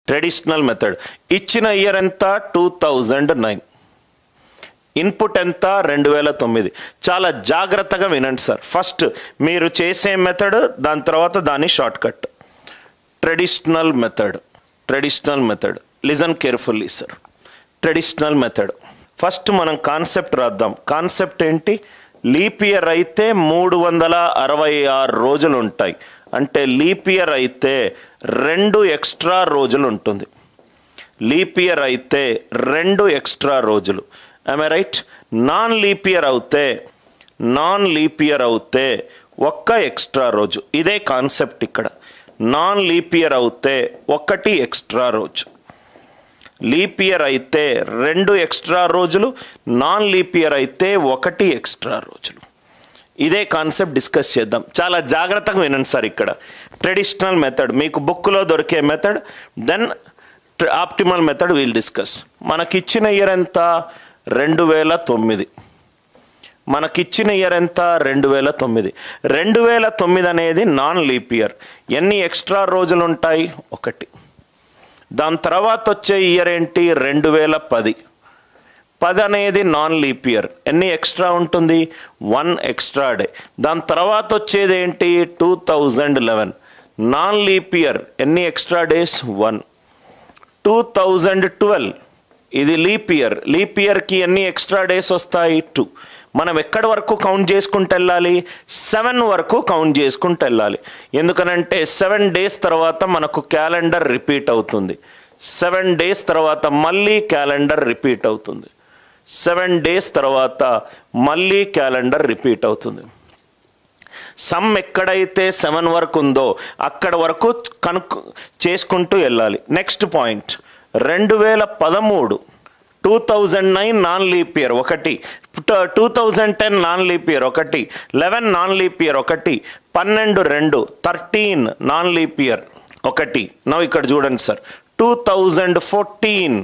Traditional method. ఇచ్చిన year ఎంత? 2009. Input ఎంత? 2009. చాలా జాగ్రత్తగా వినండి సార్. ఫస్ట్ మీరు చేసే మెథడ్, దాని తర్వాత దాని short cut. Traditional method. Listen carefully sir. Traditional method. First మనం కాన్సెప్ట్ రాద్దాం. కాన్సెప్ట్ ఏంటి? లీప్ ఇయర్ అయితే 366 రోజులు ఉంటాయి. అంటే లీప్ ఇయర్ అయితే 2 ఎక్స్ట్రా రోజులు ఉంటుంది. లీప్ ఇయర్ అయితే 2 ఎక్స్ట్రా రోజులు. am I right? Non leap year అవుతే ఒక్క ఎక్స్ట్రా రోజు. ఇదే కాన్సెప్ట్ ఇక్కడ. నాన్ లీప్ ఇయర్ అవుతే 1 ఎక్స్ట్రా రోజు. లీప్ ఇయర్ అయితే 2 ఎక్స్ట్రా రోజులు, నాన్ లీప్ ఇయర్ అయితే 1 ఎక్స్ట్రా రోజులు. ఇదే కాన్సెప్ట్ డిస్కస్ చేద్దాం. చాలా జాగ్రత్తగా వినండి సార్. ఇక్కడ ట్రెడిషనల్ మెథడ్ మీకు బుక్లో దొరికే method, then optimal method will discuss. మనకిచ్చిన ఇయర్ ఎంత? 2009. మనకిచ్చిన ఇయర్ ఎంత? 2009. 2009 అనేది నాన్ లీప్ ఇయర్. ఎన్ని ఎక్స్ట్రా రోజులు ఉంటాయి? 1. దాని తర్వాత వచ్చే ఇయర్ ఏంటి? 2010. 10 అనేది నాన్ లీప్ ఇయర్. ఎన్ని ఎక్స్ట్రా ఉంటుంది? 1 ఎక్స్ట్రా డే. దాని తర్వాత వచ్చేది ఏంటి? 2011. Non leap year. ఎన్ని ఎక్స్ట్రా డేస్? 1. 2012 ఇది లీప్ ఇయర్. లీప్ ఇయర్కి ఎన్ని ఎక్స్ట్రా డేస్ వస్తాయి? 2. మనం ఎక్కడి వరకు కౌంట్ చేసుకుంటూ వెళ్ళాలి? 7 వరకు కౌంట్ చేసుకుంటూ వెళ్ళాలి. ఎందుకనంటే 7 డేస్ తర్వాత మనకు క్యాలెండర్ రిపీట్ అవుతుంది. 7 డేస్ తర్వాత మళ్ళీ క్యాలెండర్ రిపీట్ అవుతుంది. 7 డేస్ తర్వాత మళ్ళీ క్యాలెండర్ రిపీట్ అవుతుంది. సమ్ ఎక్కడైతే 7 వరకు ఉందో అక్కడ వరకు చేసుకుంటూ వెళ్ళాలి. Next point 2013. 2009 non leap year 1. 2010 non leap year 1. 11 non leap year 1. 12 2. 13 non leap year 1. Now ఇక్కడ చూడండి సార్. 2014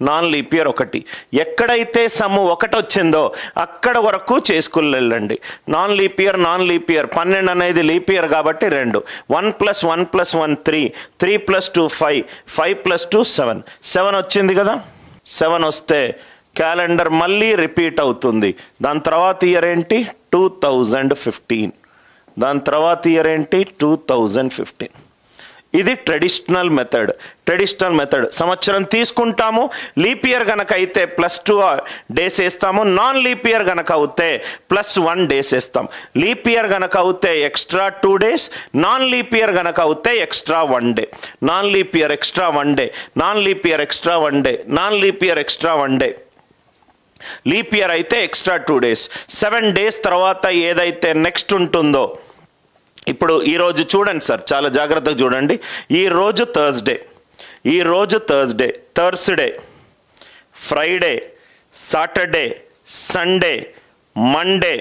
non leap year 1. ఎక్కడైతే సమ్ 1 వచ్చిందో అక్కడ వరకు చేసుకుని వెళ్ళండి. నాన్ లీప్ ఇయర్ 12 అనేది లీప్ ఇయర్ కాబట్టి 2. 1 + 1 + 1 3. 3 + 2 5. 5 + 2 7. 7 వచ్చింది కదా. 7 వస్తే క్యాలెండర్ మళ్ళీ రిపీట్ అవుతుంది. దాని తర్వాత ఇయర్ ఏంటి? 2015. దాని తర్వాత ఇయర్ ఏంటి? 2015. ఇది ట్రెడిషనల్ మెథడ్. సంవత్సరం తీసుకుంటాము. లీప్ ఇయర్ కనుక అయితే +2 డేస్ వేస్తాము. నాన్ లీప్ ఇయర్ కనుక అవుతే +1 డేస్ వేస్తాం. లీప్ ఇయర్ కనుక అవుతే extra 2 days. Non leap year కనుక అవుతే extra 1 day. Non leap year extra 1 day. Non leap year extra 1 day. Non leap year extra 1 day. Leap year అయితే extra 2 days. 7 days తర్వాత ఏదైతే నెక్స్ట్ ఉంటుందో, ఇప్పుడు ఈరోజు చూడండి సార్, చాలా జాగ్రత్తగా చూడండి. ఈరోజు Thursday, Thursday, Friday, Saturday, Sunday, Monday,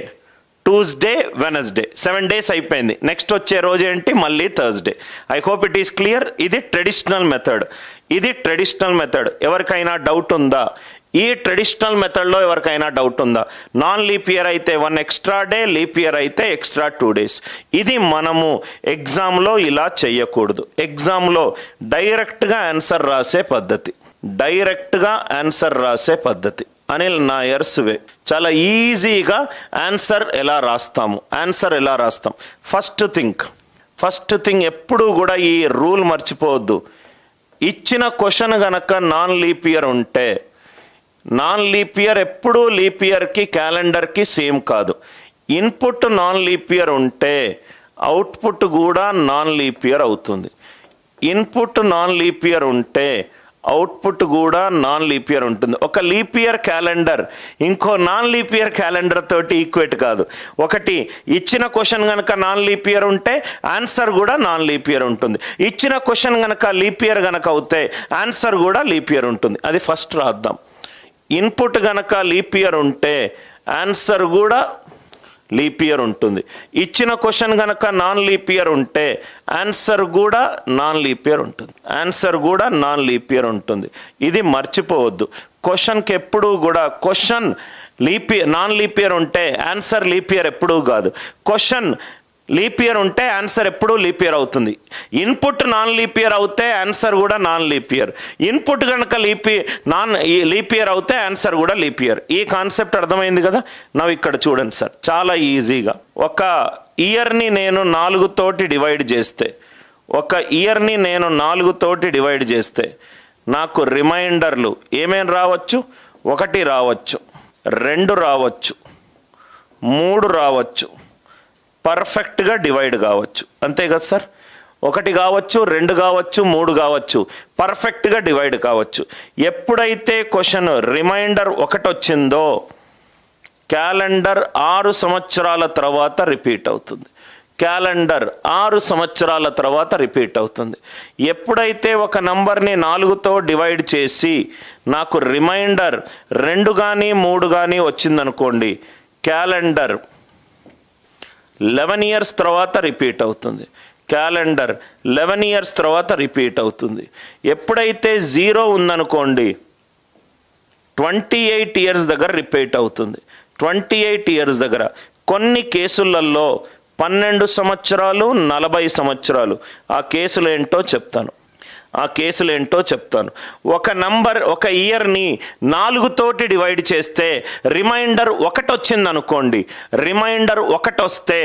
Tuesday, Wednesday. 7 days అయిపోయింది. నెక్స్ట్ వచ్చే రోజు ఏంటి? మళ్ళీ Thursday. I hope it is clear. ఇది ట్రెడిషనల్ మెథడ్. ఎవరికైనా డౌట్ ఉందా? ఈ ట్రెడిషనల్ మెథడ్లో ఎవరికైనా డౌట్ ఉందా? నాన్ లీప్ ఇయర్ అయితే 1 ఎక్స్ట్రా డే, లీప్ ఇయర్ అయితే ఎక్స్ట్రా 2 డేస్. ఇది మనము ఎగ్జామ్లో ఇలా చేయకూడదు. ఎగ్జామ్లో డైరెక్ట్గా ఆన్సర్ రాసే పద్ధతి అనిల్ నాయర్స్ వే. చాలా ఈజీగా ఆన్సర్ ఎలా రాస్తాం? ఫస్ట్ థింగ్ ఎప్పుడు కూడా ఈ రూల్ మర్చిపోవద్దు. ఇచ్చిన క్వశ్చన్ గనక నాన్ లీప్ ఇయర్ ఉంటే, నాన్ లీప్ ఇయర్ ఎప్పుడూ లీప్ ఇయర్కి క్యాలెండర్కి సేమ్ కాదు. ఇన్పుట్ నాన్ లీప్ ఇయర్ ఉంటే అవుట్పుట్ కూడా నాన్ లీప్ ఇయర్ అవుతుంది. ఇన్పుట్ నాన్ లీప్ ఇయర్ ఉంటే అవుట్పుట్ కూడా నాన్ లీప్ ఇయర్ ఉంటుంది. ఒక లీప్ ఇయర్ క్యాలెండర్ ఇంకో నాన్ లీప్ ఇయర్ క్యాలెండర్ తోటి ఈక్వేట్ కాదు. ఒకటి ఇచ్చిన క్వశ్చన్ కనుక నాన్ లీప్ ఇయర్ ఉంటే ఆన్సర్ కూడా నాన్ లీప్ ఇయర్ ఉంటుంది. ఇచ్చిన క్వశ్చన్ కనుక లీప్ ఇయర్ కనుక అవుతే ఆన్సర్ కూడా లీప్ ఇయర్ ఉంటుంది. అది ఫస్ట్ రాద్దాం. ఇన్పుట్ కనుక లీప్ ఇయర్ ఉంటే ఆన్సర్ కూడా లీప్ ఇయర్ ఉంటుంది. ఇచ్చిన క్వశ్చన్ కనుక నాన్ లీప్ ఇయర్ ఉంటే ఆన్సర్ కూడా నాన్ లీప్ ఇయర్ ఉంటుంది. ఇది మర్చిపోవద్దు. క్వశ్చన్కి ఎప్పుడూ కూడా నాన్ లీప్ ఇయర్ ఉంటే ఆన్సర్ లీప్ ఇయర్ ఎప్పుడూ కాదు. క్వశ్చన్ లీప్ ఇయర్ ఉంటే ఆన్సర్ ఎప్పుడూ లీప్ ఇయర్ అవుతుంది. ఇన్పుట్ నాన్ లీప్ ఇయర్ అవుతే ఆన్సర్ కూడా నాన్ లీప్ ఇయర్. ఇన్పుట్ కనుక లీప్ ఇయర్ అవుతే ఆన్సర్ కూడా లీప్ ఇయర్. ఈ కాన్సెప్ట్ అర్థమైంది కదా. నవ్వు ఇక్కడ చూడండి సార్, చాలా ఈజీగా ఒక ఇయర్ని నేను 4 తోటి డివైడ్ చేస్తే నాకు రిమైండర్లు ఏమేం రావచ్చు? 1 రావచ్చు, 2 రావచ్చు, 3 రావచ్చు, పర్ఫెక్ట్గా డివైడ్ కావచ్చు. అంతే కదా సార్? 1 కావచ్చు, 2 కావచ్చు, 3 కావచ్చు, పర్ఫెక్ట్గా డివైడ్ కావచ్చు. ఎప్పుడైతే క్వశ్చన్ రిమైండర్ 1 వచ్చిందో క్యాలెండర్ 6 సంవత్సరాల తర్వాత రిపీట్ అవుతుంది. ఎప్పుడైతే ఒక నంబర్ని 4తో డివైడ్ చేసి నాకు రిమైండర్ 2 కానీ 3 కానీ వచ్చిందనుకోండి, క్యాలెండర్ 11 ఇయర్స్ తర్వాత రిపీట్ అవుతుంది. ఎప్పుడైతే 0 ఉందనుకోండి 28 ఇయర్స్ దగ్గర రిపీట్ అవుతుంది. 28 ఇయర్స్ దగ్గర కొన్ని కేసులలో 12 సంవత్సరాలు, 40 సంవత్సరాలు. ఆ కేసులు ఏంటో చెప్తాను. ఒక ఇయర్ని 4 తోటి డివైడ్ చేస్తే రిమైండర్ 1 వచ్చిందనుకోండి, రిమైండర్ 1 వస్తే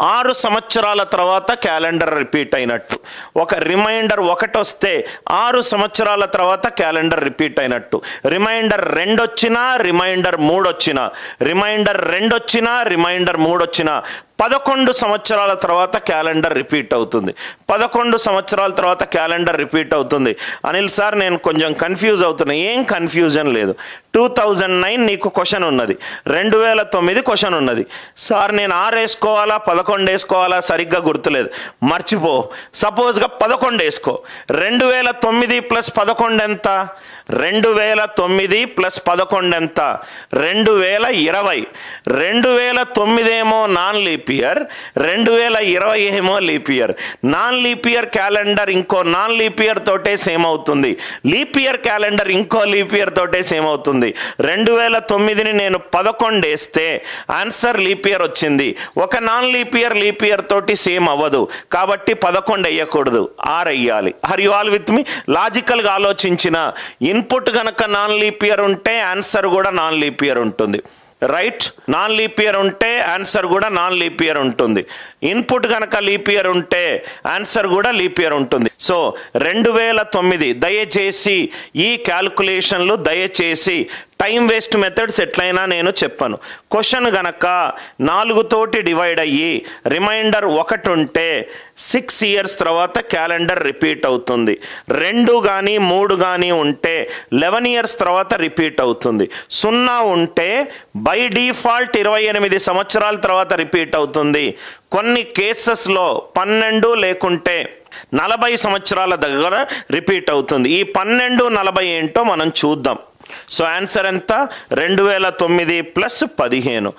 6 సంవత్సరాల తర్వాత క్యాలెండర్ రిపీట్ అయినట్టు. ఒక రిమైండర్ 1 వస్తే 6 సంవత్సరాల తర్వాత క్యాలెండర్ రిపీట్ అయినట్టు. రిమైండర్ 2 వచ్చినా, రిమైండర్ 3 వచ్చినా, రిమైండర్ 2 వచ్చినా, రిమైండర్ 3 వచ్చినా 11 సంవత్సరాల తర్వాత క్యాలెండర్ రిపీట్ అవుతుంది. 11 సంవత్సరాల తర్వాత క్యాలెండర్ రిపీట్ అవుతుంది. అనిల్ సార్, నేను కొంచెం కన్ఫ్యూజ్ అవుతున్నా. ఏం కన్ఫ్యూజన్ లేదు. 2009 నీకు క్వశ్చన్ ఉన్నది, 2009 క్వశ్చన్ ఉన్నది. సార్ నేను 6 వేసుకోవాలా 11 వేసుకోవాలా సరిగ్గా గుర్తులేదు, మర్చిపో. సపోజ్గా 11 వేసుకో. 2009 ప్లస్ 11 ఎంత? 2009 ప్లస్ 11 ఎంత? 2020. 2009 ఏమో నాన్ లీప్ ఇయర్, 2020 ఏమో leap year. Non leap year calendar ఇంకో నాన్ లీప్ ఇయర్ తోటే సేమ్ అవుతుంది. లీప్ ఇయర్ క్యాలెండర్ ఇంకో లీప్ ఇయర్ తోటే సేమ్ అవుతుంది. 2009ని నేను 11 వేస్తే ఆన్సర్ లీప్ ఇయర్ వచ్చింది. ఒక నాన్ లీప్ ఇయర్ తోటి సేమ్ అవ్వదు కాబట్టి 11 వేయకూడదు, 6 వేయాలి. Are you all with me? లాజికల్గా ఆలోచించిన ఇన్పుట్ కనుక నాన్ లీప్ ఇయర్ ఉంటే ఆన్సర్ కూడా నాన్ లీప్ ఇయర్ ఉంటుంది. రైట్? నాన్ లీప్ ఇయర్ ఉంటే ఆన్సర్ కూడా నాన్ లీప్ ఇయర్ ఉంటుంది. ఇన్పుట్ కనుక లీప్ ఇయర్ ఉంటే ఆన్సర్ కూడా లీప్ ఇయర్ ఉంటుంది. సో 2009 దయచేసి ఈ క్యాల్కులేషన్లు దయచేసి టైం వేస్ట్ మెథడ్స్ ఎట్లయినా నేను చెప్పను. క్వశ్చన్ గనక 4 తోటి డివైడ్ అయ్యి రిమైండర్ 1 ఉంటే 6 ఇయర్స్ తర్వాత క్యాలెండర్ రిపీట్ అవుతుంది. 2 కానీ 3 కానీ ఉంటే 11 ఇయర్స్ తర్వాత రిపీట్ అవుతుంది. 0 ఉంటే బై డిఫాల్ట్ 28 సంవత్సరాల తర్వాత రిపీట్ అవుతుంది. కొన్ని కేసెస్లో 12 లేకుంటే 40 సంవత్సరాల దగ్గర రిపీట్ అవుతుంది. ఈ 12, 40 ఏంటో మనం చూద్దాం. సో ఆన్సర్ ఎంత? 2009 ప్లస్ 15.